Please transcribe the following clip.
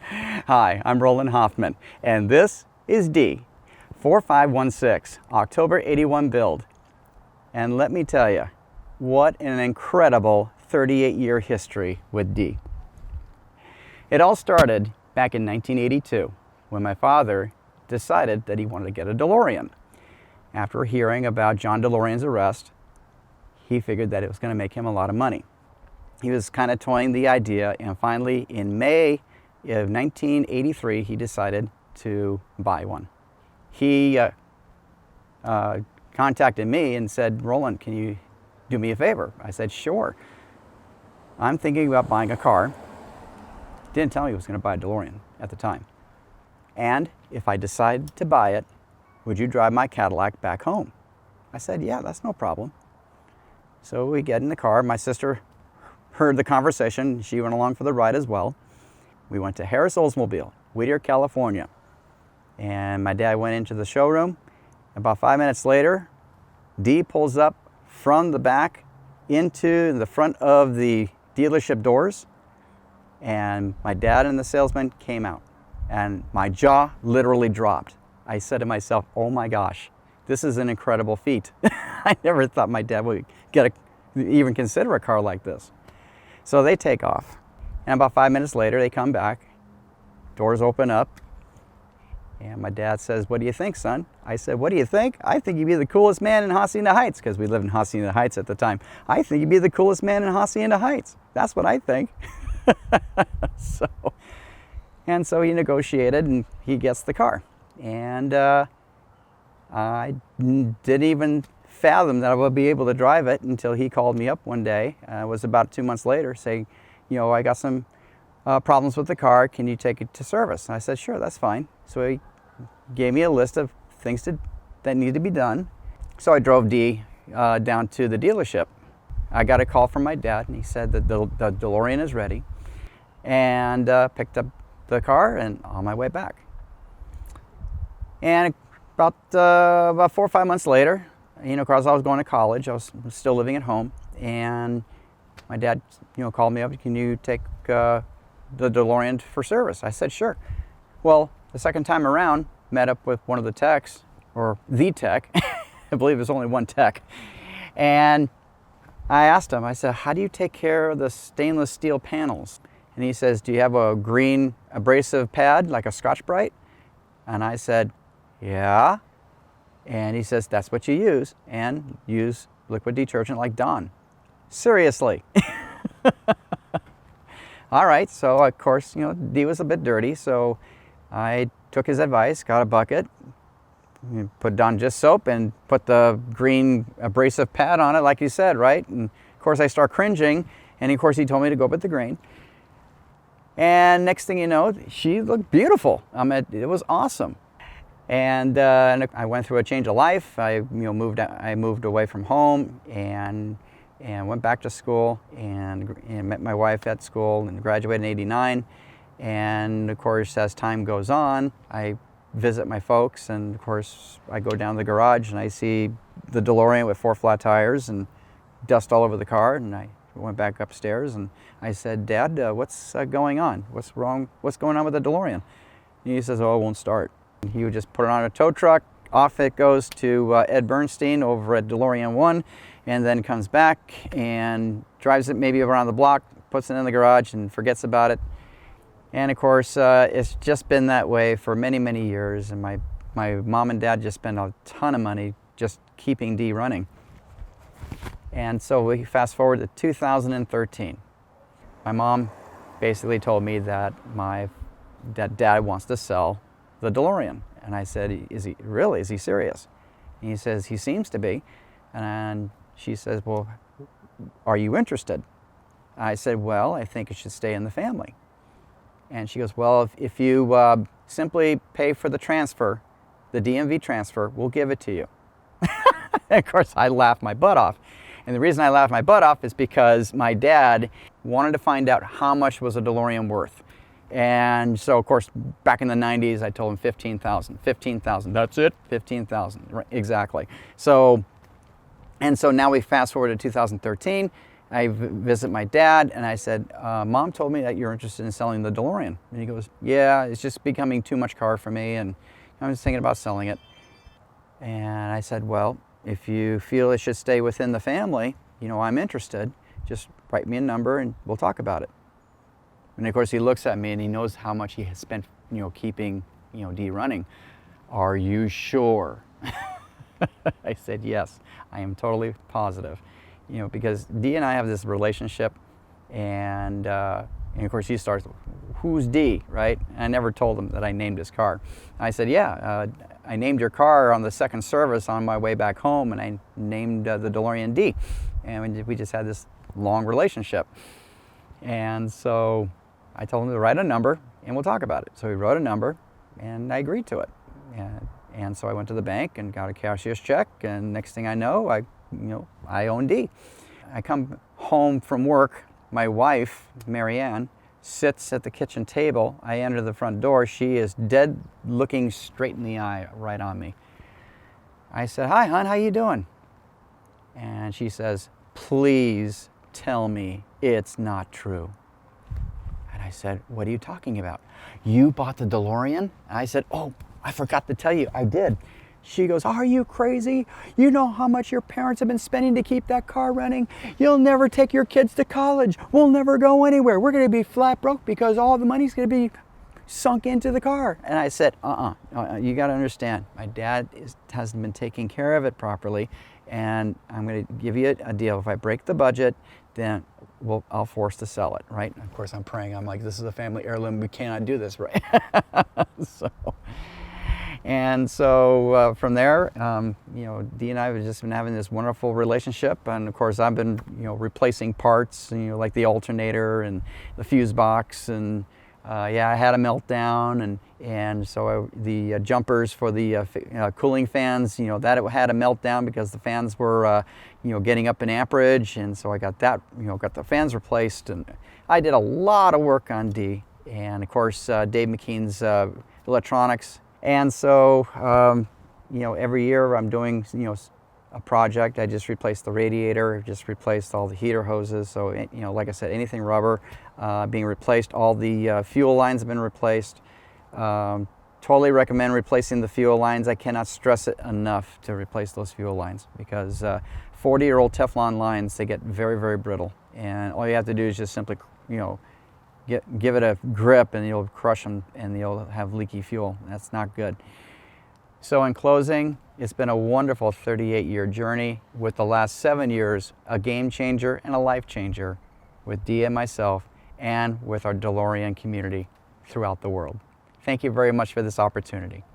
Hi, I'm Roland Hoffman, and this is D, 4516, October 81 build. And let me tell you, what an incredible 38-year history with D. It all started back in 1982 when my father decided that he wanted to get a DeLorean. After hearing about John DeLorean's arrest, he figured that it was going to make him a lot of money. He was kind of toying the idea, and finally in May of 1983 he decided to buy one. He contacted me and said, "Roland, can you do me a favor?" I said, "Sure. I'm thinking about buying a car." Didn't tell me he was going to buy a DeLorean at the time. "And if I decide to buy it, would you drive my Cadillac back home?" I said, "Yeah, that's no problem." So we get in the car. My sister heard the conversation. She went along for the ride as well. We went to Harris Oldsmobile, Whittier, California. And my dad went into the showroom. About 5 minutes later, D pulls up from the back into the front of the dealership doors. And my dad and the salesman came out. And my jaw literally dropped. I said to myself, "Oh my gosh, this is an incredible feat." I never thought my dad would even consider a car like this. So they take off. And about 5 minutes later, they come back. Doors open up. And my dad says, "What do you think, son?" I said, "What do you think? I think you'd be the coolest man in Hacienda Heights," because we lived in Hacienda Heights at the time. "I think you'd be the coolest man in Hacienda Heights. That's what I think." So he negotiated and he gets the car. And I didn't even fathom that I would be able to drive it until he called me up one day. It was about 2 months later, saying, "I got some problems with the car. Can you take it to service?" And I said, "Sure, that's fine." So he gave me a list of things that needed to be done. So I drove D down to the dealership. I got a call from my dad, and he said that the DeLorean is ready, and picked up the car and on my way back. And about 4 or 5 months later, because I was going to college, I was still living at home, and my dad, called me up. "Can you take the DeLorean for service?" I said, "Sure." Well, the second time around, met up with one of the techs, or the tech. I believe there's only one tech. And I asked him, I said, "How do you take care of the stainless steel panels?" And he says, "Do you have a green abrasive pad, like a Scotch-Brite?" And I said, "Yeah." And he says, "That's what you use, and use liquid detergent like Dawn." Seriously. All right, so of course, D was a bit dirty, so I took his advice, got a bucket, put Dawn just soap, and put the green abrasive pad on it, like you said, right? And of course, I start cringing, and of course, he told me to go with the green. And next thing you know, she looked beautiful. It was awesome. And I went through a change of life. I moved away from home and went back to school and met my wife at school and graduated in '89. And of course, as time goes on, I visit my folks, and of course, I go down to the garage and I see the DeLorean with 4 flat tires and dust all over the car. And I went back upstairs and I said, "Dad, what's going on? What's wrong? What's going on with the DeLorean?" And he says, "Oh, it won't start." He would just put it on a tow truck, off it goes to Ed Bernstein over at DeLorean 1, and then comes back and drives it maybe around the block, puts it in the garage and forgets about it. And of course, it's just been that way for many, many years, and my mom and dad just spent a ton of money just keeping D running. And so we fast forward to 2013. My mom basically told me that Dad wants to sell the DeLorean. And I said, "Is he really? Is he serious?" And he says, "He seems to be." And she says, "Well, are you interested?" I said, "Well, I think it should stay in the family." And she goes, "Well, if you simply pay for the transfer, the DMV transfer, we'll give it to you." Of course, I laughed my butt off. And the reason I laughed my butt off is because my dad wanted to find out how much was a DeLorean worth. And so, of course, back in the 90s, I told him $15,000. $15,000. That's it? $15,000. Right, exactly. So now we fast forward to 2013. I visit my dad, and I said, Mom told me that you're interested in selling the DeLorean. And he goes, yeah, it's just becoming too much car for me, and I was thinking about selling it. And I said, well, if you feel it should stay within the family, I'm interested. Just write me a number and we'll talk about it. And of course he looks at me and he knows how much he has spent, keeping, Dee running. Are you sure? I said, yes, I am totally positive. Because Dee and I have this relationship, and of course he starts, who's Dee, right? And I never told him that I named his car. I said, yeah, I named your car on the second service on my way back home, and I named the DeLorean Dee. And we just had this long relationship. And so I told him to write a number and we'll talk about it. So he wrote a number and I agreed to it. And so I went to the bank and got a cashier's check, and next thing I know, I own Dee. I come home from work, my wife, Marianne, sits at the kitchen table. I enter the front door. She is dead, looking straight in the eye right on me. I said, hi, hon, how you doing? And she says, please tell me it's not true. And I said, what are you talking about? You bought the DeLorean? And I said, oh, I forgot to tell you, I did. She goes, are you crazy? You know how much your parents have been spending to keep that car running? You'll never take your kids to college. We'll never go anywhere. We're going to be flat broke because all the money's going to be sunk into the car. And I said, you got to understand, my dad hasn't been taking care of it properly, and I'm going to give you a deal. If I break the budget, then I'll force to sell it, right? Of course, I'm praying. I'm like, this is a family heirloom. We cannot do this, right? So from there, Dee and I have just been having this wonderful relationship. And of course, I've been, replacing parts, like the alternator and the fuse box. And I had a meltdown. And so the jumpers for the cooling fans, that it had a meltdown because the fans were, getting up in amperage. And so I got that, got the fans replaced. And I did a lot of work on Dee. And of course, Dave McKean's electronics. And so, every year I'm doing, a project. I just replaced the radiator, just replaced all the heater hoses. So, like I said, anything rubber being replaced. All the fuel lines have been replaced. Totally recommend replacing the fuel lines. I cannot stress it enough to replace those fuel lines because 40-year-old Teflon lines, they get very, very brittle. And all you have to do is just simply, give it a grip and you'll crush them and you'll have leaky fuel. That's not good. So in closing, it's been a wonderful 38-year journey, with the last 7 years a game changer and a life changer with Dee and myself, and with our DeLorean community throughout the world. Thank you very much for this opportunity.